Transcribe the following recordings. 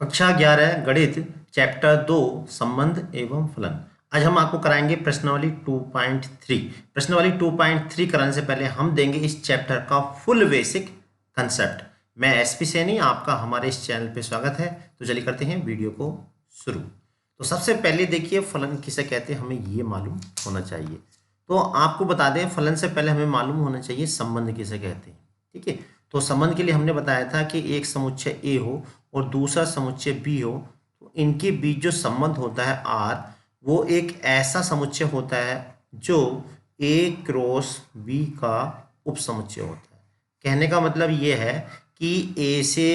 कक्षा 11 गणित चैप्टर 2 संबंध एवं फलन। आज हम आपको कराएंगे प्रश्नावली 2.3। प्रश्नावली 2.3 कराने से पहले हम देंगे इस चैप्टर का फुल बेसिक कंसेप्ट। मैं एसपी सैनी, आपका हमारे इस चैनल पे स्वागत है। तो चलिए करते हैं वीडियो को शुरू। तो सबसे पहले देखिए फलन किसे कहते हैं, हमें ये मालूम होना चाहिए। तो आपको बता दें, फलन से पहले हमें मालूम होना चाहिए संबंध किसे कहते हैं। ठीक है, तो संबंध के लिए हमने बताया था कि एक समुच्चय ए हो और दूसरा समुच्चय बी हो, तो इनके बीच जो संबंध होता है आर, वो एक ऐसा समुच्चय होता है जो ए क्रॉस बी का उपसमुच्चय होता है। कहने का मतलब ये है कि ए से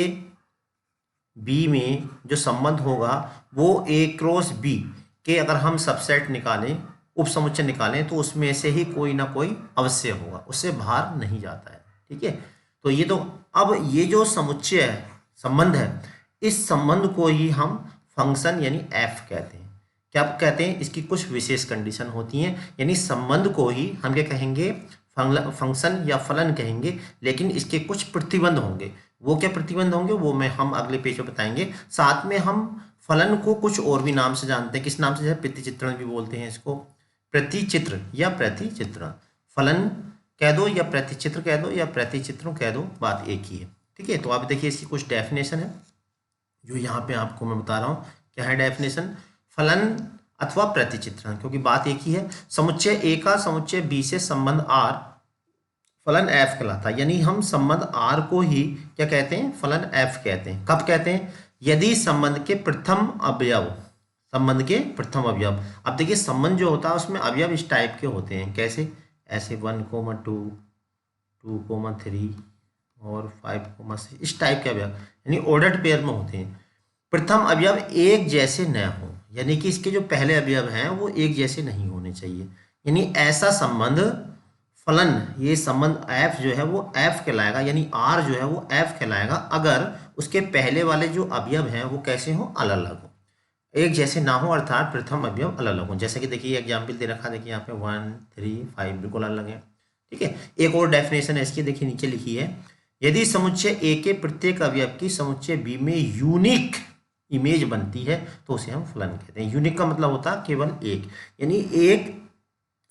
बी में जो संबंध होगा वो ए क्रॉस बी के अगर हम सबसेट निकालें, उपसमुच्चय निकालें, तो उसमें से ही कोई ना कोई अवश्य होगा, उससे बाहर नहीं जाता है। ठीक है, तो ये तो अब ये जो समुच्चय है, संबंध है, इस संबंध को ही हम फंक्शन यानी एफ कहते हैं। क्या कहते हैं? इसकी कुछ विशेष कंडीशन होती हैं, यानी संबंध को ही हम क्या कहेंगे, फंक्शन या फलन कहेंगे, लेकिन इसके कुछ प्रतिबंध होंगे। वो क्या प्रतिबंध होंगे वो हम अगले पेज पे बताएंगे। साथ में हम फलन को कुछ और भी नाम से जानते हैं। किस नाम से? जैसे प्रतिचित्रण भी बोलते हैं इसको, प्रतिचित्र या प्रतिचित्रण। फलन कह दो या प्रतिचित्र कह दो या प्रतिचित्रों कह दो, बात एक ही है। ठीक है, तो आप देखिए इसकी कुछ डेफिनेशन है जो यहाँ पे आपको मैं बता रहा हूँ। क्या है डेफिनेशन? फलन अथवा प्रतिचित्रण, क्योंकि बात एक ही है। समुच्चय ए का समुच्चय बी से संबंध आर फलन एफ कहलाता है। यानी हम संबंध आर को ही क्या कहते हैं? फलन एफ कहते हैं। कब कहते हैं? यदि संबंध के प्रथम अवयव, संबंध के प्रथम अवयव, अब देखिए संबंध जो होता है उसमें अवयव इस टाइप के होते हैं। कैसे? ऐसे 1,2, 2,3 और 5,6, इस टाइप के अवयव यानी ऑर्डर्ड पेयर में होते हैं। प्रथम अवयव एक जैसे न हो, यानी कि इसके जो पहले अवयव हैं वो एक जैसे नहीं होने चाहिए। यानी ऐसा संबंध फलन, ये संबंध एफ जो है वो एफ कहलाएगा, यानी आर जो है वो एफ कहलाएगा अगर उसके पहले वाले जो अवयव हैं वो कैसे हो? अलग अलग हो, एक जैसे ना हो, अर्थात प्रथम अवयव अलग अलग हो। जैसे कि देखिए एग्जाम्पल दे रखा, देखिए यहाँ पे 1, 3, 5 बिल्कुल अलग है। ठीक है, एक और डेफिनेशन है इसकी, देखिए नीचे लिखी है, यदि समुच्चय ए के प्रत्येक अवयव की समुच्चय बी में यूनिक इमेज बनती है तो उसे हम फलन कहते हैं। यूनिक का मतलब होता है केवल एक, यानी एक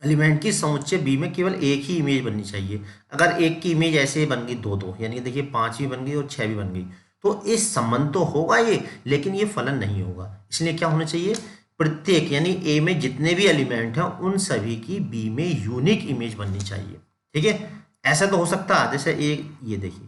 एलिमेंट की समुच्चय बी में केवल एक ही इमेज बननी चाहिए। अगर एक की इमेज ऐसे बन गई 2-2, यानी देखिए 5 भी बन गई और 6 भी बन गई, तो इस संबंध तो होगा ये, लेकिन ये फलन नहीं होगा। इसलिए क्या होना चाहिए? प्रत्येक यानी ए में जितने भी एलिमेंट हैं उन सभी की बी में यूनिक इमेज बननी चाहिए। ठीक है, ऐसा तो हो सकता है जैसे एक, ये देखिए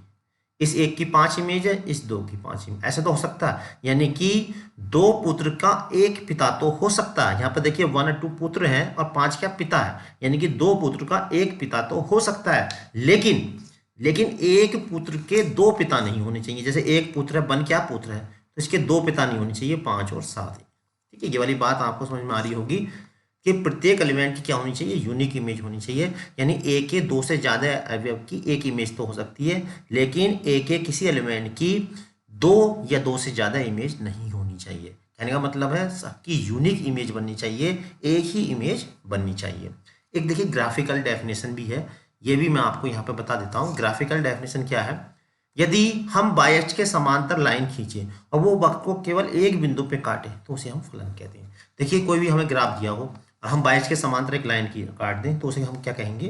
इस एक की 5 इमेज है, इस 2 की 5 इमेज, ऐसा तो हो सकता है। यानी कि 2 पुत्र का एक पिता तो हो सकता है। यहाँ पर देखिए 1 और 2 पुत्र हैं और 5 क्या पिता है, यानी कि 2 पुत्र का एक पिता तो हो सकता है, लेकिन एक पुत्र के 2 पिता नहीं होने चाहिए। जैसे एक पुत्र है, 1 क्या पुत्र है, तो इसके 2 पिता नहीं होने चाहिए, 5 और 7। ठीक है, ये वाली बात आपको समझ में आ रही होगी कि प्रत्येक एलिमेंट की क्या होनी चाहिए? यूनिक इमेज होनी चाहिए। यानी ए के 2 से ज़्यादा अवयव की एक इमेज तो हो सकती है, लेकिन ए के किसी एलिमेंट की 2 या 2 से ज़्यादा इमेज नहीं होनी चाहिए। कहने का मतलब है सबकी यूनिक इमेज बननी चाहिए, एक ही इमेज बननी चाहिए। एक देखिए ग्राफिकल डेफिनेशन भी है, ये भी मैं आपको यहाँ पे बता देता हूँ। ग्राफिकल डेफिनेशन क्या है? यदि हम बाई अक्ष के समांतर लाइन खींचे और वो वक्र को केवल एक बिंदु पे काटे तो उसे हम फलन कहते हैं। देखिए कोई भी हमें ग्राफ दिया हो और हम बाई अक्ष के समांतर एक लाइन की काट दें तो उसे हम क्या कहेंगे?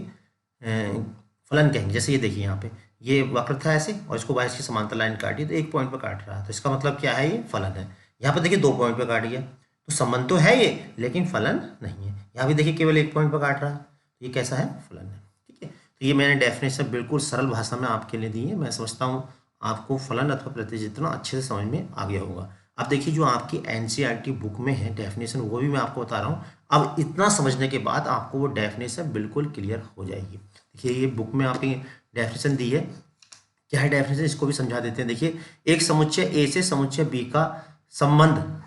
फलन कहेंगे। जैसे ये देखिए यहाँ पे ये वक्र था ऐसे और इसको बाई अक्ष की समांतर लाइन काटी तो एक पॉइंट पे काट रहा है, तो इसका मतलब क्या है? ये फलन है। यहाँ पे देखिए 2 पॉइंट पे काट गया, तो संबंध तो है ये, लेकिन फलन नहीं है। यहाँ भी देखिए केवल 1 पॉइंट पे काट रहा है, तो ये कैसा है? फलन है। ठीक है, तो ये मैंने डेफिनेशन बिल्कुल सरल भाषा में आपके लिए दी है। मैं समझता हूँ आपको फलन अथवा प्रतिचित्रण अच्छे से समझ में आ गया होगा। अब देखिए जो आपकी एनसीईआरटी बुक में है डेफिनेशन, वो भी मैं आपको बता रहा हूँ। अब इतना समझने के बाद आपको वो डेफिनेशन बिल्कुल क्लियर हो जाएगी। देखिए ये बुक में आपकी डेफिनेशन दी है। क्या है डेफिनेशन, इसको भी समझा देते हैं। देखिए एक समुच्चय ए से समुच्चय बी का संबंध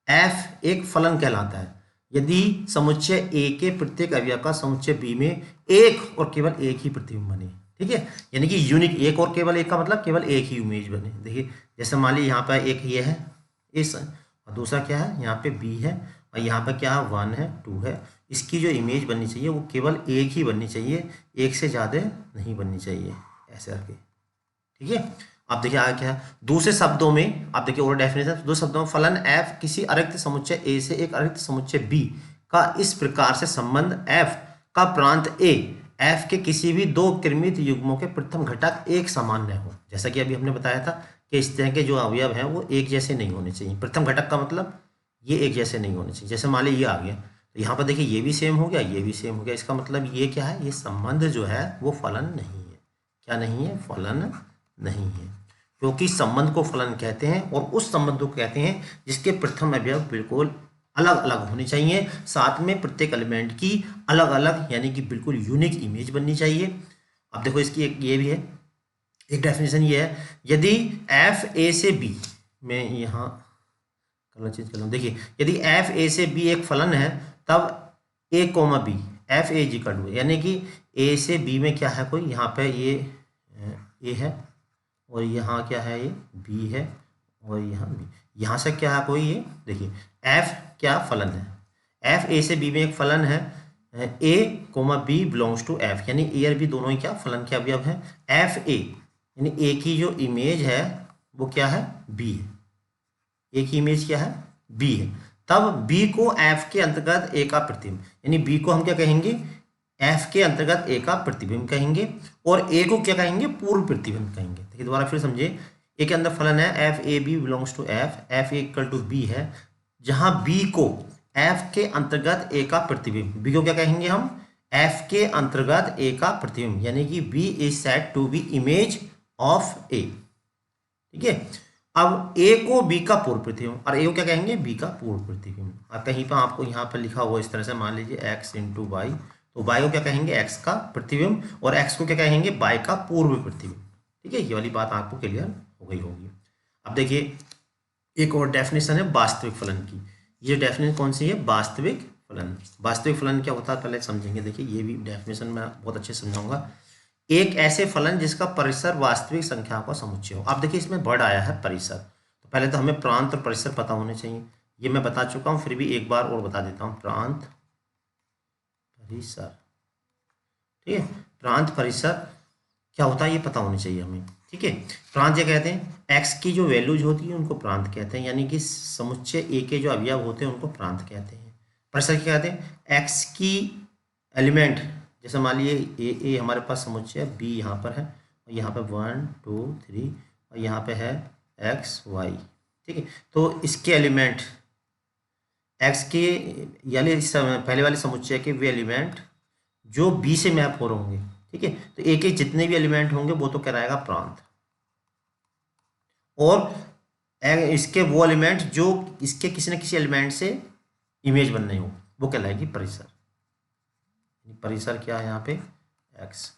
एफ एक फलन कहलाता है यदि समुच्चय ए के प्रत्येक अवयव का समुच्चय बी में एक और केवल एक ही प्रतिबिंब बने। ठीक है, यानी कि यूनिक, एक और केवल एक का मतलब केवल एक ही इमेज बने। देखिए जैसे मान लीजिए यहाँ पर एक ये है इस, और दूसरा क्या है यहाँ पे बी है, और यहाँ पर क्या है 1 है 2 है। इसकी जो इमेज बननी चाहिए वो केवल एक ही बननी चाहिए, एक से ज़्यादा नहीं बननी चाहिए, ऐसे करके। ठीक है, आप देखिए आगे क्या है, दूसरे शब्दों में आप देखिए और डेफिनेशन, दो शब्दों में फलन f किसी अरिक्त समुच्चय a से एक अरिक्त समुच्चय b का इस प्रकार से संबंध f का प्रांत a f के किसी भी दो क्रमित युग्मों के प्रथम घटक एक समान न हो। जैसा कि अभी हमने बताया था कि इस तरह के जो अवयव हैं वो एक जैसे नहीं होने चाहिए। प्रथम घटक का मतलब ये एक जैसे नहीं होने चाहिए। जैसे मान लीजिए ये आ गया, तो यहाँ पर देखिए ये भी सेम हो गया, ये भी सेम हो गया। इसका मतलब ये क्या है, ये संबंध जो है वो फलन नहीं है। क्या नहीं है, फलन नहीं है, क्योंकि संबंध को फलन कहते हैं और उस संबंध को कहते हैं जिसके प्रथम अवयव बिल्कुल अलग अलग होने चाहिए, साथ में प्रत्येक एलिमेंट की अलग अलग यानी कि बिल्कुल यूनिक इमेज बननी चाहिए। अब देखो इसकी एक ये भी है, एक डेफिनेशन ये है, यदि एफ ए से बी, मैं यहाँ कलर चेंज कर लूँ, देखिए यदि एफ ए से बी एक फलन है तब ए कोमा बी एफ ए जी कर, यानी कि ए से बी में क्या है कोई, यहाँ पे ये ए है और यहाँ क्या है, ये बी है और यहाँ बी, यहाँ से क्या है कोई, ये देखिए एफ क्या फलन है, एफ ए से बी में एक फलन है, A comma B belongs to F, यानी ए और बी दोनों ही क्या फलन के अवयव हैं। एफ ए यानी ए की जो इमेज है वो क्या है, बी है, ए की इमेज क्या है, बी है, तब बी को एफ के अंतर्गत ए का प्रतिबिंब, यानी बी को हम क्या कहेंगे, एफ के अंतर्गत ए का प्रतिबिंब कहेंगे और ए को क्या कहेंगे, पूर्व प्रतिबिंब कहेंगे। देखिए दोबारा फिर समझिए, ए के अंदर फलन है f a b belongs to f, f a equal to b है, जहां बी को एफ के अंतर्गत ए का प्रतिबिंब, बी को क्या कहेंगे हम, एफ के अंतर्गत ए का प्रतिबिंब, यानी कि B is said to be image of A. ठीक है, अब ए को बी का पूर्व प्रतिबिंब और ए को क्या कहेंगे, बी का पूर्व प्रतिबिंब। अब कहीं पर आपको यहाँ पर लिखा हुआ इस तरह से, मान लीजिए एक्स इंटू वाई, तो वाई को क्या कहेंगे, एक्स का प्रतिबिंब और एक्स को क्या कहेंगे, वाई का पूर्व प्रतिबिंब। ठीक है, ये वाली बात आपको क्लियर हो गई होगी। अब देखिए एक और डेफिनेशन है वास्तविक फलन की। ये डेफिनेशन कौन सी है, वास्तविक फलन। वास्तविक फलन क्या होता है पहले समझेंगे। देखिए ये भी डेफिनेशन मैं बहुत अच्छे से समझाऊंगा। एक ऐसे फलन जिसका परिसर वास्तविक संख्या का समुच्चय हो। आप देखिए इसमें वर्ड आया है परिसर, तो पहले तो हमें प्रांत और परिसर पता होने चाहिए। ये मैं बता चुका हूँ, फिर भी एक बार और बता देता हूँ, प्रांत परिसर। ठीक है, प्रांत परिसर क्या होता है ये पता होनी चाहिए हमें। ठीक है, प्रांत क्या कहते हैं, एक्स की जो वैल्यूज होती है उनको प्रांत कहते हैं, यानी कि समुच्चय ए के जो अवयव होते हैं उनको प्रांत कहते हैं। परिसर क्या कहते हैं, एक्स की एलिमेंट, जैसे मान लीजिए ए हमारे पास समुच्चय बी यहाँ पर है और यहाँ पे 1 2 3 और यहाँ पे है एक्स वाई। ठीक है, तो इसके एलिमेंट एक्स के यानी पहले वाले समुच्चय के वे एलिमेंट जो बी से मैप हो रहे होंगे। ठीक है, तो ए के जितने भी एलिमेंट होंगे वो तो कहलाएगा प्रांत, और इसके वो एलिमेंट जो इसके किसी न किसी एलिमेंट से इमेज बन रही हो वो कहलाएगी परिसर। परिसर क्या है यहाँ पे, एक्स,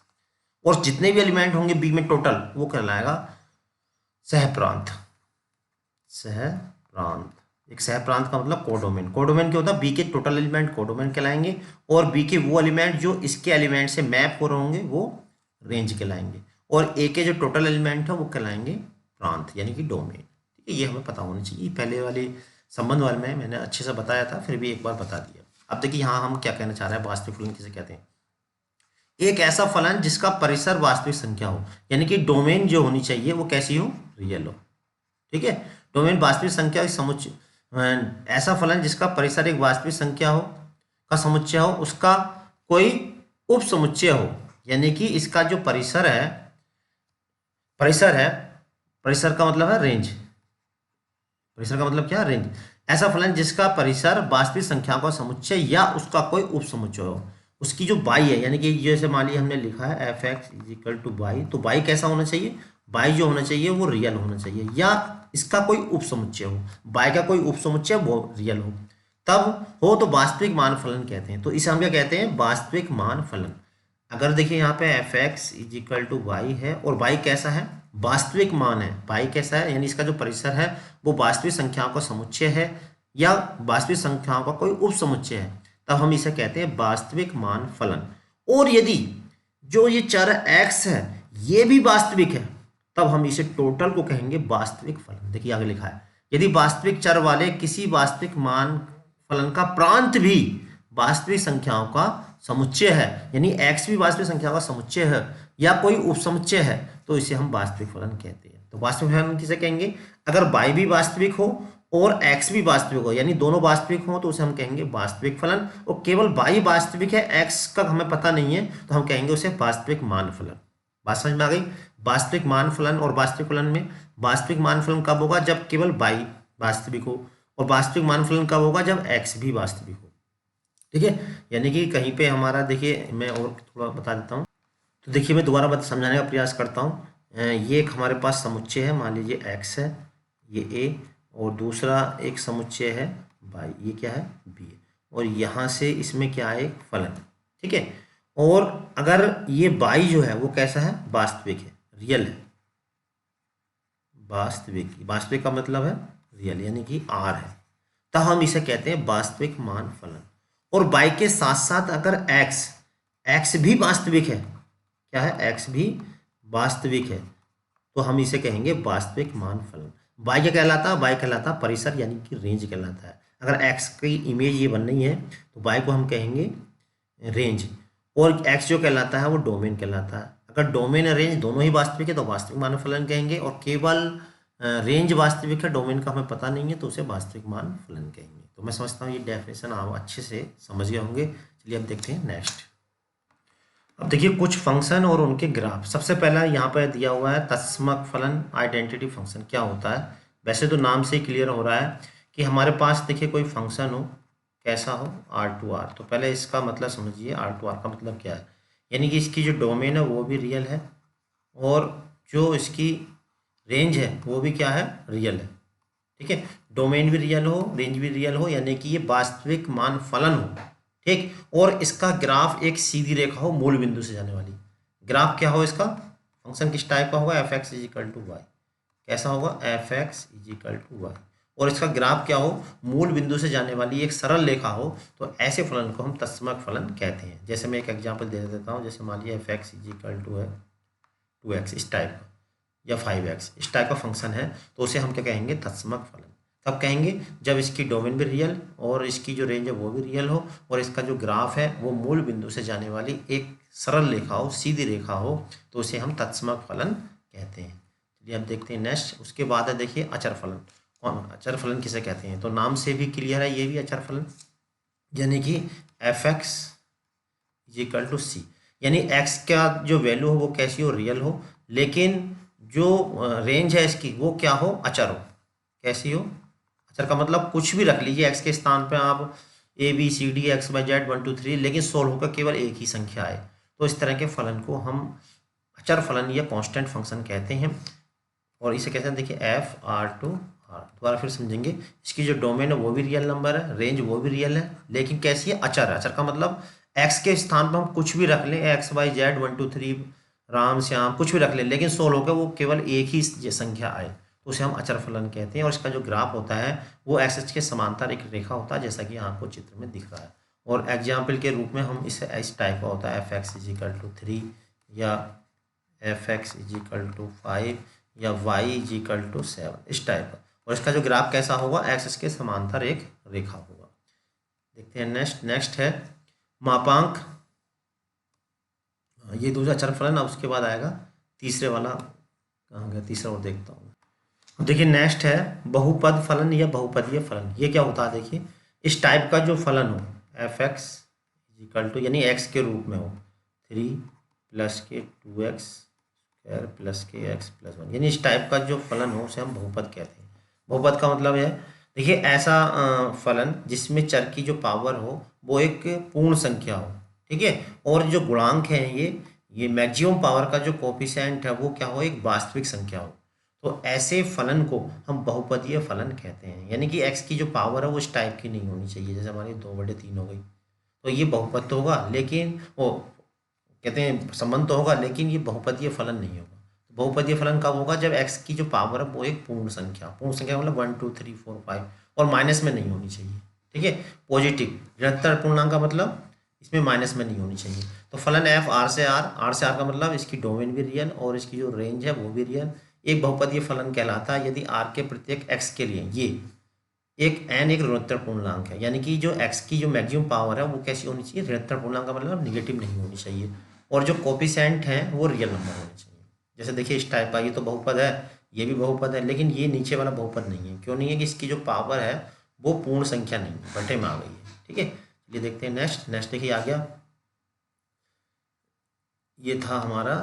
और जितने भी एलिमेंट होंगे बी में टोटल वो कहलाएगा सहप्रांत। सहप्रांत, एक सहप्रांत का मतलब कोडोमेन। कोडोमेन क्या होता है, बी के टोटल एलिमेंट कोडोमेन कहलाएंगे और बी के वो एलिमेंट जो इसके एलिमेंट से मैप हो रहे होंगे वो रेंज कहलाएंगे, और ए के जो टोटल एलिमेंट है वो कहलाएंगे प्रांत यानी कि डोमेन। ठीक है, ये हमें पता होना चाहिए। पहले वाले संबंध वाले में मैंने अच्छे से बताया था, फिर भी एक बार बता दिया। अब देखिए यहाँ हम क्या कहना चाह रहे हैं, वास्तविक फलन किसे कहते हैं, एक ऐसा फलन जिसका परिसर वास्तविक संख्या हो, यानी कि डोमेन जो होनी चाहिए वो कैसी हो, रियल हो। ठीक है, डोमेन वास्तविक संख्या समुच्चय, ऐसा फलन जिसका परिसर एक वास्तविक संख्या हो का समुच्चय हो, उसका कोई उप समुच्चय हो, यानी कि इसका जो परिसर है, परिसर का मतलब है रेंज, परिसर का मतलब क्या, रेंज। ऐसा फलन जिसका परिसर वास्तविक संख्याओं का समुच्चय या उसका कोई उप समुच्चय हो, उसकी जो बाई है, यानी कि जैसे मान लीजिए हमने लिखा है f x is equal two by, तो बाई कैसा होना चाहिए, बाई जो होना चाहिए वो रियल होना चाहिए, या इसका कोई उप समुच्चय हो, बाई का कोई उप समुच्चय वो रियल हो, तब हो तो वास्तविक मान फलन कहते हैं। तो इसे हम क्या कहते हैं, वास्तविक मान फलन। अगर देखिए यहाँ पे f x is equal to y है और वाई कैसा है, वास्तविक मान है, वाई कैसा है यानी इसका जो परिसर है वो वास्तविक संख्याओं का समुच्चय है या वास्तविक संख्याओं का कोई उप समुच्चय है, तब हम इसे कहते हैं वास्तविक मान फलन। और यदि जो ये चर x है ये भी वास्तविक है, तब हम इसे टोटल को कहेंगे वास्तविक फलन। देखिए आगे लिखा है, यदि वास्तविक चर वाले किसी वास्तविक मान फलन का प्रांत भी वास्तविक संख्याओं का समुच्चय है, यानी x भी वास्तविक संख्या का समुच्चय है या कोई उप समुच्चय है, तो इसे हम वास्तविक फलन कहते हैं। तो वास्तविक फलन किसे कहेंगे? अगर y भी वास्तविक हो और x भी वास्तविक हो, यानी दोनों वास्तविक हो, तो उसे हम कहेंगे वास्तविक फलन। और केवल y वास्तविक है, x का हमें पता नहीं है, तो हम कहेंगे उसे वास्तविक मान फलन। बात समझ में आ गई? वास्तविक मान फलन और वास्तविक फलन में वास्तविक मान फलन कब होगा? जब केवल y वास्तविक हो। और वास्तविक मान फलन कब होगा? जब x भी वास्तविक हो। ठीक है, यानी कि कहीं पे हमारा, देखिए मैं और थोड़ा बता देता हूँ। तो देखिए मैं दोबारा समझाने का प्रयास करता हूँ। ये एक हमारे पास समुच्चय है, मान लीजिए x है, ये a, और दूसरा एक समुच्चय है y, ये क्या है? b है। और यहाँ से इसमें क्या है? एक फलन। ठीक है, और अगर ये y जो है वो कैसा है? वास्तविक है, रियल है। वास्तविक, वास्तविक का मतलब है रियल, यानी कि r है, तो हम इसे कहते हैं वास्तविक मान फलन। और y के साथ साथ अगर x भी वास्तविक है, क्या है? x भी वास्तविक है, तो हम इसे कहेंगे वास्तविक मान फलन। y क्या कहलाता है? y कहलाता है परिसर, यानी कि रेंज कहलाता है। अगर x की इमेज ये बन रही है तो y को हम कहेंगे रेंज, और x जो कहलाता है वो डोमेन कहलाता है। अगर डोमेन और रेंज दोनों ही वास्तविक है तो वास्तविक मान फलन कहेंगे, और केवल रेंज वास्तविक है, डोमेन का हमें पता नहीं है, तो उसे वास्तविक मान फलन कहेंगे। तो मैं समझता हूँ ये डेफिनेशन आप अच्छे से समझ गए होंगे। चलिए अब देखते हैं नेक्स्ट। अब देखिए कुछ फंक्शन और उनके ग्राफ। सबसे पहला यहाँ पर दिया हुआ है तत्समक फलन, आइडेंटिटी फंक्शन क्या होता है? वैसे तो नाम से ही क्लियर हो रहा है कि हमारे पास देखिए कोई फंक्शन हो, कैसा हो? R2R। तो पहले इसका मतलब समझिए, R2R का मतलब क्या है? यानी कि इसकी जो डोमेन है वो भी रियल है, और जो इसकी रेंज है वो भी क्या है? रियल है। ठीक है, डोमेन भी रियल हो, रेंज भी रियल हो, यानी कि ये वास्तविक मान फलन हो। ठीक, और इसका ग्राफ एक सीधी रेखा हो, मूल बिंदु से जाने वाली। ग्राफ क्या हो इसका? फंक्शन किस टाइप का होगा? fx = y। कैसा होगा? fx = y। और इसका ग्राफ क्या हो? मूल बिंदु से जाने वाली एक सरल रेखा हो, तो ऐसे फलन को हम तत्समक फलन कहते हैं। जैसे मैं एक एग्जांपल दे देता हूँ, जैसे मान लिया fx = 2x इस टाइप का, या 5x इस टाइप का फंक्शन है, तो उसे हम क्या कहेंगे? तत्समक फलन। कब कहेंगे? जब इसकी डोमेन भी रियल और इसकी जो रेंज है वो भी रियल हो, और इसका जो ग्राफ है वो मूल बिंदु से जाने वाली एक सरल रेखा हो, सीधी रेखा हो, तो उसे हम तत्समक फलन कहते हैं। चलिए अब देखते हैं नेक्स्ट। उसके बाद है देखिए अचर फलन। कौन अचर फलन किसे कहते हैं? तो नाम से भी क्लियर है, ये भी अचर फलन, यानी कि fx = c, यानी x का जो वैल्यू हो वो कैसी हो? रियल हो, लेकिन जो रेंज है इसकी वो क्या हो? अचर हो। कैसी हो? अचर का मतलब कुछ भी रख लीजिए x के स्थान पे आप ABCD XYZ 1 2 3, लेकिन सोल्व होकर केवल एक ही संख्या आए, तो इस तरह के फलन को हम अचर फलन या कांस्टेंट फंक्शन कहते हैं। और इसे कहते हैं देखिए FR2R। दोबारा फिर समझेंगे, इसकी जो डोमेन है वो भी रियल नंबर है, रेंज वो भी रियल है, लेकिन कैसी है? अचर है। अचर का मतलब x के स्थान पर हम कुछ भी रख लें, XYZ 1 2 3 राम श्याम कुछ भी रख लें, लेकिन सोल्व होकर वो केवल एक ही संख्या आए, तो उसे हम अचर फलन कहते हैं। और इसका जो ग्राफ होता है वो एक्स के समांतर एक रेखा होता है, जैसा कि आपको चित्र में दिख रहा है। और एग्जाम्पल के रूप में हम इसे इस टाइप का होता है fx = 3, या fx = 5, या y = 7 इस टाइप का। और इसका जो ग्राफ कैसा होगा? एक्स के समांतर एक रेखा होगा। देखते हैं नेक्स्ट है मापांक। ये दूसरा अचर फलन। अब उसके बाद आएगा तीसरे वाला, कहाँ गया तीसरा? और देखता हूँ। देखिए नेक्स्ट है बहुपद फलन या बहुपदीय फलन। ये क्या होता है? देखिए इस टाइप का जो फलन हो, fx = यानी x के रूप में हो 3 + के 2x² + के x + 1, यानी इस टाइप का जो फलन हो उसे हम बहुपद कहते हैं। बहुपद का मतलब है देखिए ऐसा फलन जिसमें चर की जो पावर हो वो एक पूर्ण संख्या हो। ठीक है, और जो गुणांक है ये मैक्सिमम पावर का जो कोफिशिएंट है वो क्या हो? एक वास्तविक संख्या हो। तो ऐसे फलन को हम बहुपदीय फलन कहते हैं, यानी कि x की जो पावर है वो इस टाइप की नहीं होनी चाहिए, जैसे हमारी 2/3 हो गई, तो ये बहुपद तो होगा, लेकिन वो कहते हैं संबंध तो होगा, लेकिन ये बहुपदीय फलन नहीं होगा। तो बहुपदीय फलन कब होगा? जब x की जो पावर है वो एक पूर्ण संख्या मतलब 1 2 3 4 5, और माइनस में नहीं होनी चाहिए। ठीक है, पॉजिटिव ऋणात्मक पूर्णांक का मतलब इसमें माइनस में नहीं होनी चाहिए। तो फलन f R से R का मतलब इसकी डोमेन भी रियल और इसकी जो रेंज है वो भी रियल, एक बहुपदीय फलन कहलाता है यदि r के प्रत्येक x के लिए ये एक एक ऋणात्मक पूर्णांक है, यानी कि जो x की जो मैक्सिमम पावर है वो कैसी होनी चाहिए? ऋणात्मक पूर्णांक का मतलब निगेटिव नहीं होनी चाहिए, और जो कोफिशिएंट है वो रियल नंबर होने चाहिए। जैसे देखिए इस टाइप का, ये तो बहुपद है, ये भी बहुपद है, लेकिन ये नीचे वाला बहुपद नहीं है। क्यों नहीं है? कि इसकी जो पावर है वो पूर्ण संख्या नहीं है, बटे में आ गई है। ठीक है, ये देखते हैं नेक्स्ट देखिए आ गया। ये था हमारा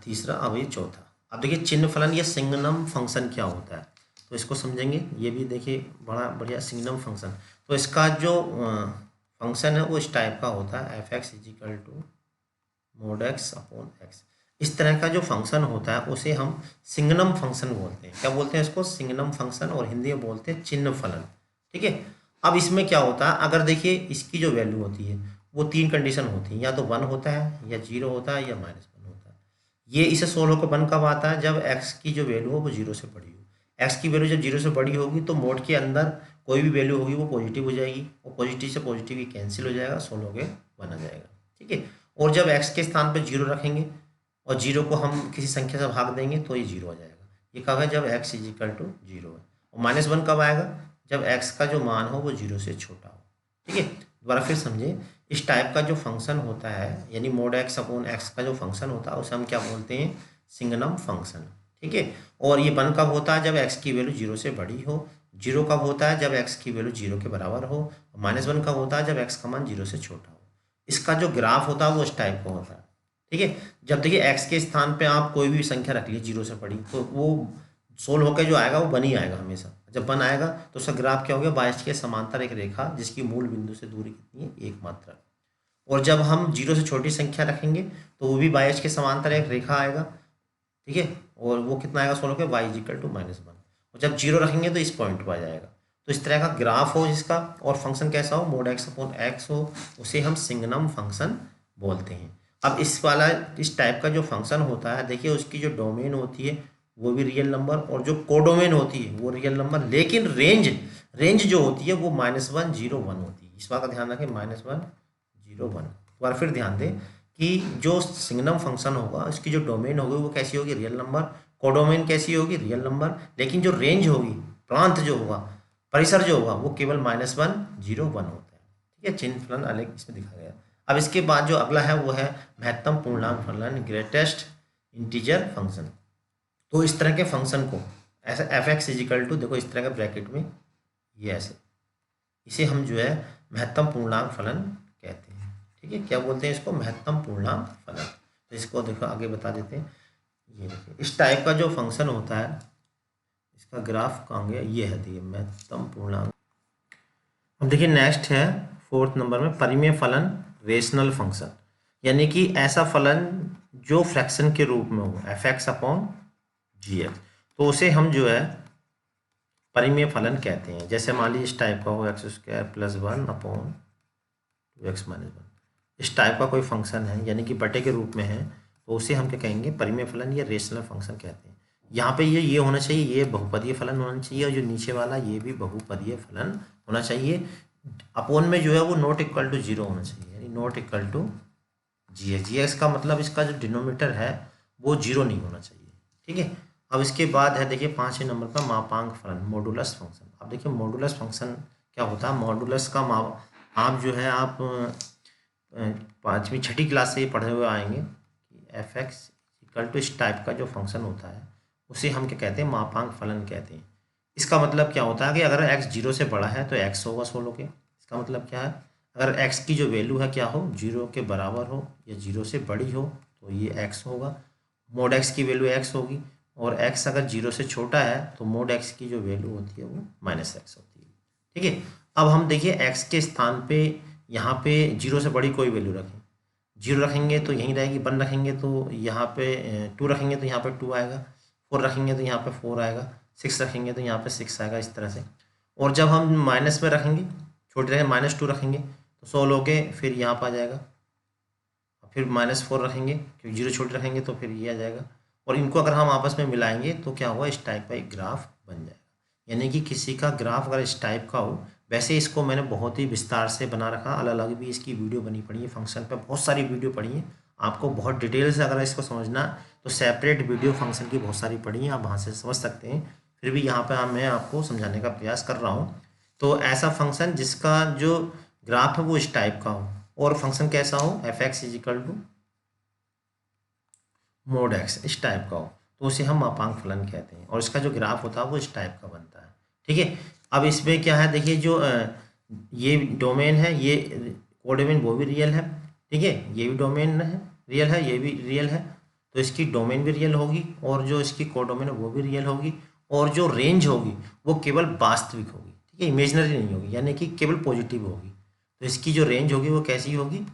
तीसरा। अब ये चौथा। अब देखिए चिन्ह फलन या सिंगनम फंक्शन क्या होता है, तो इसको समझेंगे। ये भी देखिए बड़ा बढ़िया सिंगनम फंक्शन। तो इसका जो फंक्शन है वो इस टाइप का होता है, f x is equal to mod x upon x. इस तरह का जो फंक्शन होता है उसे हम सिंगनम फंक्शन बोलते हैं। क्या बोलते हैं इसको? सिंगनम फंक्शन, और हिंदी में बोलते हैं चिन्ह फलन। ठीक है, अब इसमें क्या होता है, अगर देखिए इसकी जो वैल्यू होती है वो तीन कंडीशन होती है, या तो 1 होता है, या 0 होता है, या -1 होता है। ये इसे सोल्व होकर 1 कब आता है? जब x की जो वैल्यू हो वो 0 से बड़ी हो। x की वैल्यू जब 0 से बड़ी होगी तो मोड के अंदर कोई भी वैल्यू होगी वो पॉजिटिव हो जाएगी, और पॉजिटिव से पॉजिटिव ही कैंसिल हो जाएगा, सोल्व होकर 1 आ जाएगा। ठीक है, और जब x के स्थान पर 0 रखेंगे और 0 को हम किसी संख्या से भाग देंगे तो ये 0 आ जाएगा। ये कब है? जब x इज इक्वल टू 0 है। और -1 कब आएगा? जब x का जो मान हो वो 0 से छोटा हो। ठीक है, दोबारा फिर समझे। इस टाइप का जो फंक्शन होता है, यानी मोड एक्स अपॉन एक्स का जो फंक्शन होता है उसे हम क्या बोलते हैं? सिंगनम फंक्शन। ठीक है, और ये 1 कब होता है? जब x की वैल्यू 0 से बड़ी हो। 0 कब होता है? जब x की वैल्यू 0 के बराबर हो। -1 कब होता है? जब x का मान 0 से छोटा हो। इसका जो ग्राफ होता है वो इस टाइप का होता है। ठीक है, जब देखिए x के स्थान पे आप कोई भी संख्या रख लीजिए 0 से बड़ी, तो वो सोल्व होकर जो आएगा वो 1 ही आएगा हमेशा। जब 1 आएगा तो उसका ग्राफ क्या हो गया? बाइस के समांतर एक रेखा जिसकी मूल बिंदु से दूरी कितनी है? 1 मात्रा। और जब हम 0 से छोटी संख्या रखेंगे तो वो भी बाइस के समांतर एक रेखा आएगा। ठीक है, और वो कितना आएगा? सोल्व होकर y इक्वल टू -1। और जब 0 रखेंगे तो इस पॉइंट पर आ जाएगा। तो इस तरह का ग्राफ हो जिसका, और फंक्शन कैसा हो? मोड एक्स अपॉन एक्स हो, उसे हम सिंगनम फंक्शन बोलते हैं। अब इस टाइप का जो फंक्शन होता है, देखिए उसकी जो डोमेन होती है वो भी रियल नंबर, और जो कोडोमेन होती है वो रियल नंबर, लेकिन रेंज जो होती है वो -1 0 1 होती है। इस बात का ध्यान रखें, -1 0 1। एक बार फिर ध्यान दें कि जो सिंगनम फंक्शन होगा उसकी जो डोमेन होगी वो कैसी होगी? Real number. कोडोमेन कैसी होगी? Real number. लेकिन जो रेंज होगी, प्रांत जो होगा, परिसर जो होगा, वो केवल -1 0 1 होता है। ठीक है, चिन्ह फलन अलग इसमें दिखा गया। अब इसके बाद जो अगला है वो है महत्तम पूर्णांक फलन, ग्रेटेस्ट इंटीजर फंक्शन। तो इस तरह के फंक्शन को ऐसा f x is equal to, देखो इस तरह के ब्रैकेट में ये ऐसे, इसे हम जो है महत्तम पूर्णांक फलन कहते हैं। ठीक है, क्या बोलते हैं इसको? महत्तम पूर्णांक फलन। तो इसको देखो आगे बता देते हैं। ये देखिए इस टाइप का जो फंक्शन होता है, इसका ग्राफ कहाँ गया? ये है, देखिए महत्तम पूर्णांक। अब देखिए नेक्स्ट है 4th नंबर में परिमेय फलन, रेशनल फंक्शन। यानी कि ऐसा फलन जो फ्रैक्शन के रूप में हो, एफ एक्स अपॉन जी एक्स, तो उसे हम जो है परिमेय फलन कहते हैं। जैसे मान लीजिए इस टाइप का हो, x² + 1 अपॉन 2x - 1। इस टाइप का कोई फंक्शन है, यानी कि बटे के रूप में है, तो उसे हम क्या कहेंगे? परिमेय फलन या रेशनल फंक्शन कहते हैं। यहाँ पे ये होना चाहिए, ये बहुपदीय फलन होना चाहिए, और जो नीचे वाला ये भी बहुपदीय फलन होना चाहिए। अपोन में जो है वो नॉट इक्वल टू 0 होना चाहिए, यानी not equal to g x का मतलब इसका जो डिनोमीटर है वो 0 नहीं होना चाहिए। ठीक है, अब इसके बाद है देखिए 5वें नंबर पर मापांक फलन, मॉडुलस फंक्शन। अब देखिए मॉडुलस फंक्शन क्या होता है? मॉडुलस का माप आप जो है आप 5वीं 6ठी क्लास से ही पढ़े हुए आएंगे कि एफ एक्स इक्वल टू इस टाइप का जो फंक्शन होता है उसे हम क्या कहते हैं? मापांक फलन कहते हैं। इसका मतलब क्या होता है कि अगर x 0 से बड़ा है तो x होगा 16 के। इसका मतलब क्या है? अगर x की जो वैल्यू है क्या हो? 0 के बराबर हो या 0 से बड़ी हो तो ये x होगा। मोड x की वैल्यू x होगी, और x अगर 0 से छोटा है तो मोड x की जो वैल्यू होती है वो -x होती है। ठीक है, अब हम देखिए x के स्थान पे यहाँ पे 0 से बड़ी कोई वैल्यू रखें। 0 रखेंगे तो यहीं रहेगी, 1 रखेंगे तो यहाँ पे 2 रखेंगे तो यहाँ पे 2 आएगा, 4 रखेंगे तो यहाँ पे 4 आएगा, 6 रखेंगे तो यहाँ पे 6 आएगा, इस तरह से। और जब हम माइनस में रखेंगे, छोटे रखें, -2 रखेंगे तो 100 लोगे फिर यहाँ पर आ जाएगा, फिर -4 रखेंगे क्योंकि 0 छोटे रखेंगे तो फिर ये आ जाएगा। और इनको अगर हम आपस में मिलाएंगे तो क्या होगा? इस टाइप का एक ग्राफ बन जाएगा। यानी कि किसी का ग्राफ अगर इस टाइप का हो, वैसे इसको मैंने बहुत ही विस्तार से बना रखा, अलग अलग भी इसकी वीडियो बनी पड़ी है, फंक्शन पे बहुत सारी वीडियो पड़ी है। आपको बहुत डिटेल से अगर इसको समझना तो सेपरेट वीडियो फंक्शन की बहुत सारी पड़ी हैं, आप वहाँ से समझ सकते हैं। फिर भी यहाँ पर मैं आपको समझाने का प्रयास कर रहा हूँ। तो ऐसा फंक्शन जिसका जो ग्राफ है वो इस टाइप का हो, और फंक्शन कैसा हो? F x is equal to mod x, इस टाइप का हो, तो उसे हम मापांक फलन कहते हैं और इसका जो ग्राफ होता है वो इस टाइप का बनता है। ठीक है, अब इसमें क्या है देखिए, जो ये डोमेन है, ये कोडोमेन वो भी रियल है। ठीक है, ये भी डोमेन है रियल है, ये भी रियल है, तो इसकी डोमेन भी रियल होगी और जो इसकी कोडोमेन है वो भी रियल होगी और जो रेंज होगी वो केवल वास्तविक होगी। ठीक है, इमेजनरी नहीं होगी, यानी कि केवल पॉजिटिव होगी। तो इसकी जो रेंज होगी वो कैसी होगी,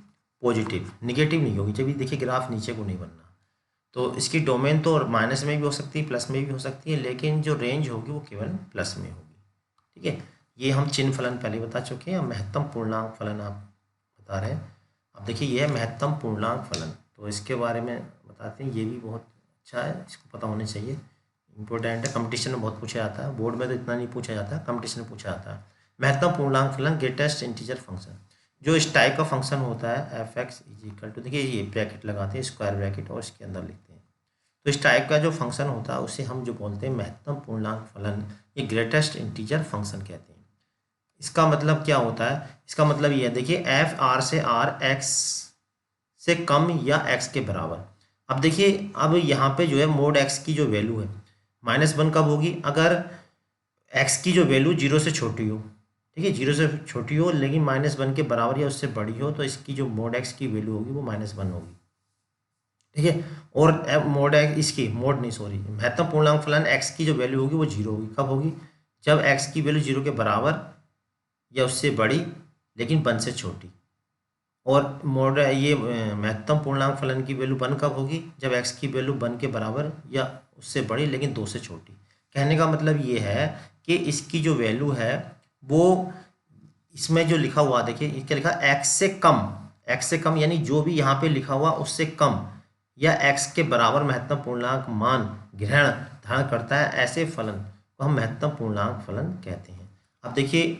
पॉजिटिव, निगेटिव नहीं होगी। जब ये देखिए ग्राफ नीचे को नहीं बनना, तो इसकी डोमेन तो माइनस में भी हो सकती है, प्लस में भी हो सकती है, लेकिन जो रेंज होगी वो केवल प्लस में होगी। ठीक है, ये हम चिन्ह फलन पहले बता चुके हैं, महत्तम पूर्णांक फलन आप बता रहे हैं। अब देखिए ये है महत्तम पूर्णांक फलन, तो इसके बारे में बताते हैं। ये भी बहुत अच्छा है, इसको पता होना चाहिए, इंपॉर्टेंट है, कंपटीशन में बहुत पूछा जाता है, बोर्ड में तो इतना नहीं पूछा जाता है, कंपटीशन में पूछा जाता है। महत्तम पूर्णांक फलन ग्रेटेस्ट इंटीजर फंक्शन, जो इस टाइप का फंक्शन होता है f x is equal to, देखिए ये ब्रैकेट लगाते हैं, स्क्वायर ब्रैकेट, और इसके अंदर लिखते हैं। तो इस टाइप का जो फंक्शन होता है उसे हम जो बोलते हैं महत्तम पूर्णांक फलन, ये ग्रेटेस्ट इंटीजर फंक्शन कहते हैं। इसका मतलब क्या होता है, इसका मतलब ये है, देखिए एफ आर से आर एक्स से कम या एक्स के बराबर। अब देखिए, अब यहाँ पे जो है मोड एक्स की जो वैल्यू है -1 कब होगी, अगर एक्स की जो वैल्यू 0 से छोटी हो। ठीक है, 0 से छोटी हो लेकिन -1 के बराबर या उससे बड़ी हो, तो इसकी जो मोड एक्स की वैल्यू होगी वो -1 होगी। ठीक है, और मोड एक्स, इसकी मोड नहीं सॉरी, महत्तम पूर्णांक फलन एक्स की जो वैल्यू होगी वो 0 होगी। कब होगी, जब एक्स की वैल्यू 0 के बराबर या उससे बड़ी लेकिन 1 से छोटी। और मोड ये महत्तम पूर्णांक फलन की वैल्यू 1 कब होगी, जब एक्स की वैल्यू 1 के बराबर या उससे बड़ी लेकिन 2 से छोटी। कहने का मतलब ये है कि इसकी जो वैल्यू है वो, इसमें जो लिखा हुआ देखिए, ये क्या लिखा, एक्स से कम यानी जो भी यहाँ पे लिखा हुआ उससे कम या एक्स के बराबर महत्तम पूर्णांक मान ग्रहण धारण करता है, ऐसे फलन को हम महत्तम पूर्णांक फलन कहते हैं। अब देखिए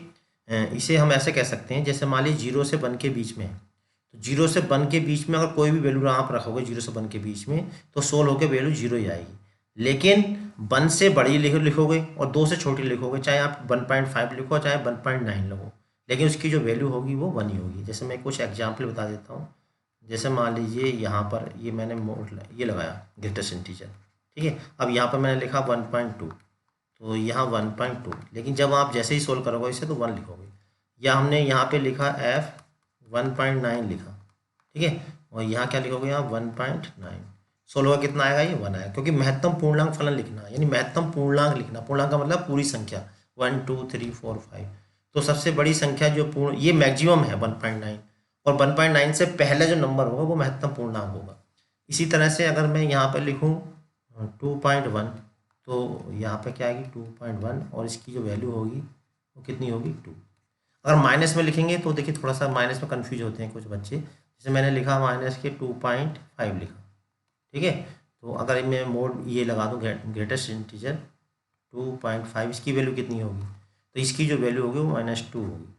इसे हम ऐसे कह सकते हैं, जैसे मान लीजिए 0 से 1 के बीच में है, तो 0 से 1 के बीच में अगर कोई भी वैल्यू आप रखोगे 0 से 1 के बीच में, तो सोल्व होकर वैल्यू 0 ही आएगी। लेकिन 1 से बड़ी लिखोगे और 2 से छोटी लिखोगे, चाहे आप 1.5 लिखो चाहे 1.9 लिखो, लेकिन उसकी जो वैल्यू होगी वो 1 ही होगी। जैसे मैं कुछ एग्जाम्पल बता देता हूँ। जैसे मान लीजिए यहाँ पर ये मैंने ये लगाया ग्रेटेस्ट इंटीजर। ठीक है, अब यहाँ पर मैंने लिखा 1.2, तो यहाँ 1.2, लेकिन जब आप जैसे ही सोल्व करोगे इसे तो 1 लिखोगे। या हमने यहाँ पे लिखा f 1.9 लिखा। ठीक है, और यहाँ क्या लिखोगे आप 1.9, सोल्व होगा कितना आएगा, ये 1 आएगा, क्योंकि महत्तम पूर्णांक फलन लिखना है, यानी महत्तम पूर्णांक लिखना। पूर्णांक का मतलब पूरी संख्या 1 2 3 4 5, तो सबसे बड़ी संख्या जो पूर्ण, ये मैक्सिमम है 1.9, और 1.9 से पहले जो नंबर होगा वो महत्तम पूर्णांक होगा। इसी तरह से अगर मैं यहाँ पर लिखूँ 2.1, तो यहाँ पे क्या आएगी 2.1, और इसकी जो वैल्यू होगी वो कितनी होगी 2। अगर माइनस में लिखेंगे तो देखिए थोड़ा सा माइनस में कंफ्यूज होते हैं कुछ बच्चे, जैसे मैंने लिखा माइनस के 2.5 लिखा। ठीक है, तो अगर मैं मोड ये लगा दूँ ग्रेटेस्ट इंटीजर 2.5, इसकी वैल्यू कितनी होगी, तो इसकी जो वैल्यू होगी वो -2 होगी।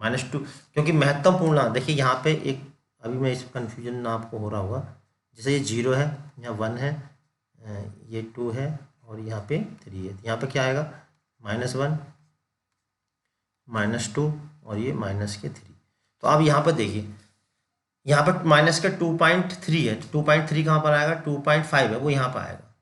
-2, क्योंकि महत्तम पूर्णांक देखिए यहाँ पे एक, अभी मैं इस कन्फ्यूजन आपको हो रहा होगा, जैसे ये 0 है, यहाँ 1 है, ये 2 है, और यहाँ पे 3 है, यहाँ पे क्या आएगा -1 -2 और ये -3। तो अब यहाँ पर देखिए, यहाँ पर -2.3 है, 2.3 कहाँ पर आएगा, 2.5 है वो यहाँ पर आएगा।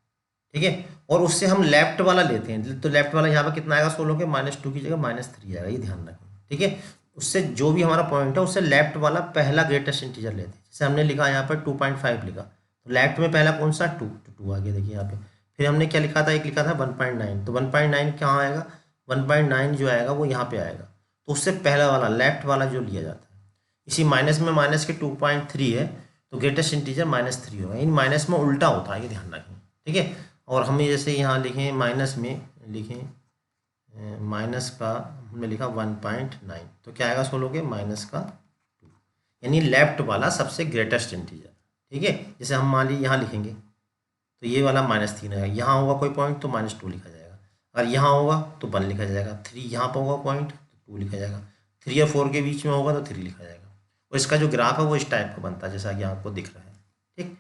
ठीक है, और उससे हम लेफ्ट वाला लेते हैं, तो लेफ्ट वाला यहाँ पर कितना आएगा, 16 के -2 की जगह -3 आएगा, ये ध्यान रखें। ठीक है, उससे जो भी हमारा पॉइंट है उससे लेफ्ट वाला पहला ग्रेटेस्ट इंटीजर लेते हैं। जैसे हमने लिखा यहाँ पर 2.5 लिखा, तो लेफ्ट में पहला कौन सा 2, तो 2 आ गया देखिए यहाँ पे। फिर हमने क्या लिखा था, एक लिखा था 1.9, तो 1.9 कहाँ आएगा, 1.9 जो आएगा वो यहाँ पे आएगा, तो उससे पहला वाला लेफ्ट वाला जो लिया जाता है। इसी माइनस में माइनस के 2.3 है, तो ग्रेटेस्ट इंटीजर -3 होगा, इन माइनस में उल्टा होता है, ये ध्यान रखें। ठीक है, और हमें जैसे यहाँ लिखें माइनस में लिखें माइनस का, हमने लिखा 1.9, तो क्या आएगा, सोलोगे -2, यानी लेफ्ट वाला सबसे ग्रेटेस्ट इंटीजर। ठीक है, जैसे हम मान लीजिए यहाँ लिखेंगे तो ये वाला -3 है, यहाँ होगा कोई पॉइंट तो -2 लिखा जाएगा, अगर यहाँ होगा तो 1 लिखा जाएगा, 3 यहाँ पर होगा पॉइंट तो 2 लिखा जाएगा, 3 और 4 के बीच में होगा तो 3 लिखा जाएगा। और इसका जो ग्राफ है वो इस टाइप का बनता है जैसा कि आपको दिख रहा है। ठीक,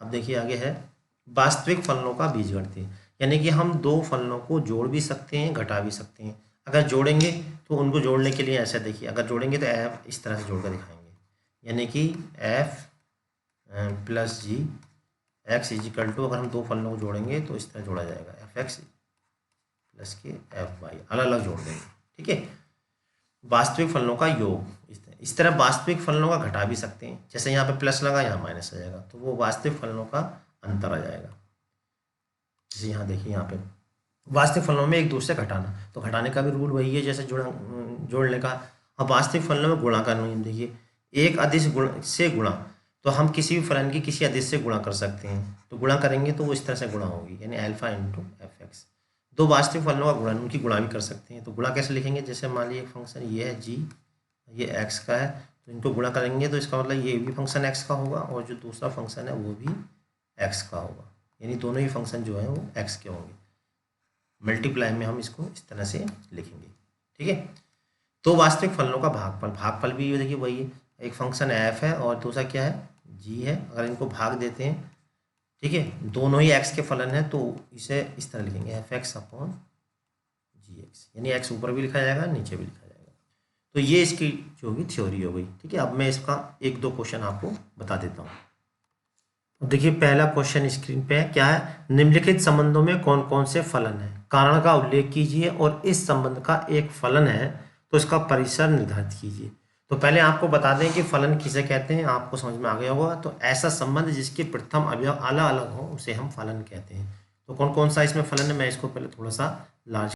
अब देखिए आगे है वास्तविक फलनों का बीजगणित, यानी कि हम दो फलनों को जोड़ भी सकते हैं घटा भी सकते हैं। अगर जोड़ेंगे तो उनको जोड़ने के लिए ऐसा देखिए, अगर जोड़ेंगे तो f इस तरह से जोड़ कर दिखाएंगे, यानी कि f + g x is equal to, अगर हम दो फलनों को जोड़ेंगे तो इस तरह जोड़ा जाएगा, एफ एक्स प्लस के एफ वाई, अलग अलग जोड़ देंगे। ठीक है, वास्तविक फलनों का योग, इस तरह वास्तविक फलनों का घटा भी सकते हैं, जैसे यहाँ पे प्लस लगा यहाँ माइनस आ जाएगा, तो वो वास्तविक फलनों का अंतर आ जाएगा। जैसे यहाँ देखिए, यहाँ पे वास्तविक फलनों में एक दूसरे से घटाना, तो घटाने का भी रूल वही है जैसे जोड़ने का। अब वास्तविक फलनों में गुणा का नियम देखिए, एक अदिश गुण से गुणा, तो हम किसी भी फलन की किसी अदिश से गुणा कर सकते हैं, तो गुणा करेंगे तो वो इस तरह से गुणा होगी, यानी अल्फा इंटू एफ एक्स। दो वास्तविक फलनों का गुणा, उनकी गुणा भी कर सकते हैं, तो गुणा कैसे लिखेंगे, जैसे मान लीजिए एक फंक्शन ये है जी, ये एक्स का है, तो इनको गुणा करेंगे तो इसका मतलब ये भी फंक्शन एक्स का होगा और जो दूसरा फंक्शन है वो भी एक्स का होगा, यानी दोनों ही फंक्शन जो है वो एक्स के होंगे। मल्टीप्लाई में हम इसको इस तरह से लिखेंगे। ठीक है, तो वास्तविक फलनों का भागफल, भागफल भी देखिए वही है, एक फंक्शन एफ है और दूसरा क्या है जी है, अगर इनको भाग देते हैं, ठीक है, दोनों ही एक्स के फलन है, तो इसे इस तरह लिखेंगे एफ एक्स अपॉन जी एक्स, यानी एक्स ऊपर भी लिखा जाएगा नीचे भी लिखा जाएगा। तो ये इसकी जो होगी थ्योरी हो गई। ठीक है, अब मैं इसका एक दो क्वेश्चन आपको बता देता हूँ। देखिए पहला क्वेश्चन स्क्रीन पे है, क्या है, निम्नलिखित संबंधों में कौन कौन से फलन है, कारण का उल्लेख कीजिए और इस संबंध का एक फलन है तो इसका परिसर निर्धारित कीजिए। तो पहले आपको बता दें कि फलन किसे कहते हैं, आपको समझ में आ गया होगा। तो ऐसा संबंध जिसके प्रथम अवयव अलग अलग हो उसे हम फलन कहते हैं। तो कौन कौन सा इसमें फलन है, मैं इसको पहले थोड़ा सा लार्ज,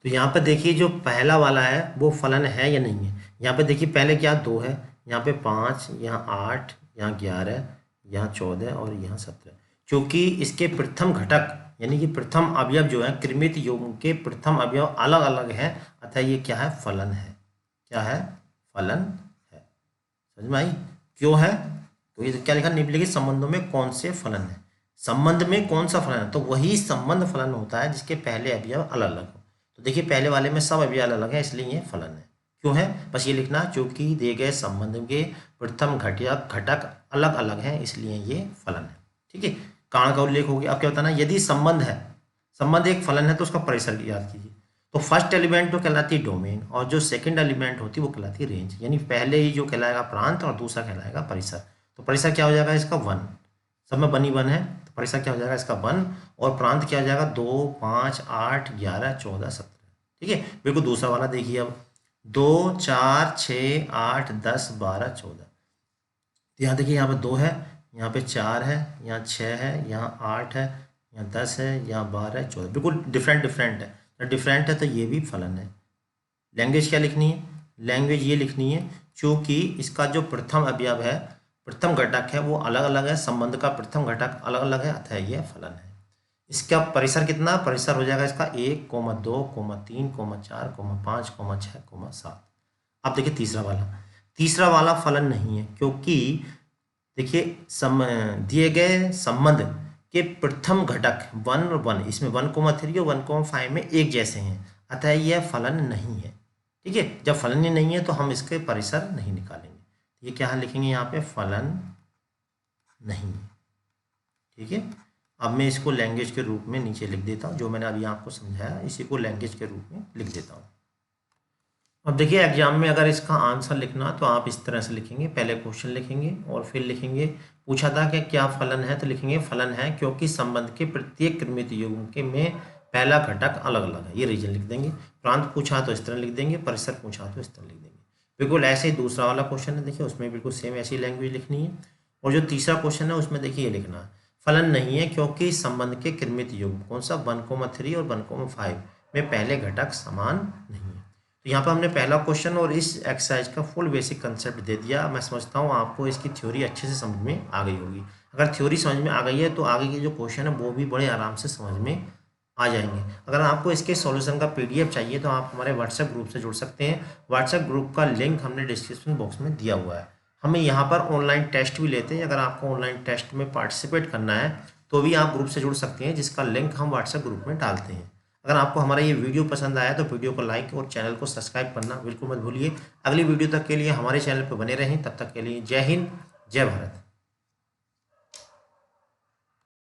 तो यहाँ पे देखिए जो पहला वाला है वो फलन है या नहीं है। यहाँ पे देखिए पहले क्या 2 है, यहाँ पे 5, यहाँ 8, यहाँ 11, यहाँ 14 और यहाँ 17, क्योंकि इसके प्रथम घटक यानी कि प्रथम अवयव जो है कृमित युग्म के प्रथम अवयव अलग अलग है, अतः ये क्या है, फलन है। क्या है, फलन है। समझ में आई, क्यों है, तो ये क्या लिखा, निम्नलिखित संबंधों में कौन से फलन है, संबंध में कौन सा फलन है, तो वही संबंध फलन होता है जिसके पहले अवयव अलग अलग हो। तो देखिए पहले वाले में सब अवयव अलग अलग है, इसलिए ये फलन है। क्यों है, बस ये लिखना, क्योंकि दिए गए संबंध के प्रथम घटक अलग अलग हैं, इसलिए ये फलन है। ठीक है, कारण का उल्लेख हो गया। अब क्या बताना, यदि संबंध है, संबंध एक फलन है तो उसका परिसर याद कीजिए। तो फर्स्ट एलिमेंट तो कहलाती है डोमेन और जो सेकंड एलिमेंट होती है वो कहलाती है रेंज, यानी पहले ही जो कहलाएगा प्रांत और दूसरा कहलाएगा परिसर। तो परिसर क्या हो जाएगा इसका 1, सब में 1 ही 1 है, तो परिसर क्या हो जाएगा इसका 1 और प्रांत क्या हो जाएगा 2, 5, 8, 11, 14, 17। ठीक है, बिल्कुल दूसरा वाला देखिए, अब 2, 4, 6, 8, 10, 12, 14। तो यहाँ देखिए यहाँ पे 2 है, यहाँ पे 4 है, यहाँ 6 है, यहाँ 8 है, यहाँ 10 है, यहाँ 12 है, 14, बिल्कुल डिफरेंट डिफरेंट है। तो डिफरेंट है तो ये भी फलन है। लैंग्वेज क्या लिखनी है, लैंग्वेज ये लिखनी है क्योंकि इसका जो प्रथम अवयव है, प्रथम घटक है, वो अलग अलग है, संबंध का प्रथम घटक अलग अलग है, अतः ये फलन है। इसका परिसर कितना, परिसर हो जाएगा इसका 1, 2, 3, 4, 5, 6, 7। अब देखिए तीसरा वाला फलन नहीं है, क्योंकि देखिए दिए गए संबंध के प्रथम घटक 1 और 1, इसमें 1,3 और 1,5 में एक जैसे हैं, अतः यह फलन नहीं है। ठीक है, जब फलन ही नहीं है तो हम इसके परिसर नहीं निकालेंगे। ये क्या लिखेंगे यहाँ पे, फलन नहीं है। ठीक है, अब मैं इसको लैंग्वेज के रूप में नीचे लिख देता हूँ, जो मैंने अभी आपको समझाया इसी को लैंग्वेज के रूप में लिख देता हूँ। अब देखिए एग्जाम में अगर इसका आंसर लिखना तो आप इस तरह से लिखेंगे, पहले क्वेश्चन लिखेंगे और फिर लिखेंगे, पूछा था कि क्या फलन है, तो लिखेंगे फलन है क्योंकि संबंध के प्रत्येक क्रमित युग्म के में पहला घटक अलग अलग है, ये रीजन लिख देंगे। प्रांत पूछा तो इस तरह लिख देंगे, परिसर पूछा तो इस तरह लिख देंगे। बिल्कुल ऐसे ही दूसरा वाला क्वेश्चन है, देखिए उसमें बिल्कुल सेम ऐसी लैंग्वेज लिखनी है। और जो तीसरा क्वेश्चन है उसमें देखिए ये लिखना है, फलन नहीं है क्योंकि संबंध के क्रमित युग्म कौन सा 1,3 और 1,5 में पहले घटक समान नहीं है। तो यहाँ पर हमने पहला क्वेश्चन और इस एक्सरसाइज का फुल बेसिक कंसेप्ट दे दिया। मैं समझता हूँ आपको इसकी थ्योरी अच्छे से समझ में आ गई होगी। अगर थ्योरी समझ में आ गई है तो आगे के जो क्वेश्चन है वो भी बड़े आराम से समझ में आ जाएंगे। अगर आपको इसके सॉल्यूशन का पीडीएफ चाहिए तो आप हमारे व्हाट्सएप ग्रुप से जुड़ सकते हैं। व्हाट्सएप ग्रुप का लिंक हमने डिस्क्रिप्शन बॉक्स में दिया हुआ है। हमें यहाँ पर ऑनलाइन टेस्ट भी लेते हैं, अगर आपको ऑनलाइन टेस्ट में पार्टिसिपेट करना है तो भी आप ग्रुप से जुड़ सकते हैं, जिसका लिंक हम व्हाट्सएप ग्रुप में डालते हैं। अगर आपको हमारा ये वीडियो पसंद आया तो वीडियो को लाइक और चैनल को सब्सक्राइब करना बिल्कुल मत भूलिए। अगली वीडियो तक के लिए हमारे चैनल पर बने रहें, तब तक के लिए जय हिंद, जय भारत।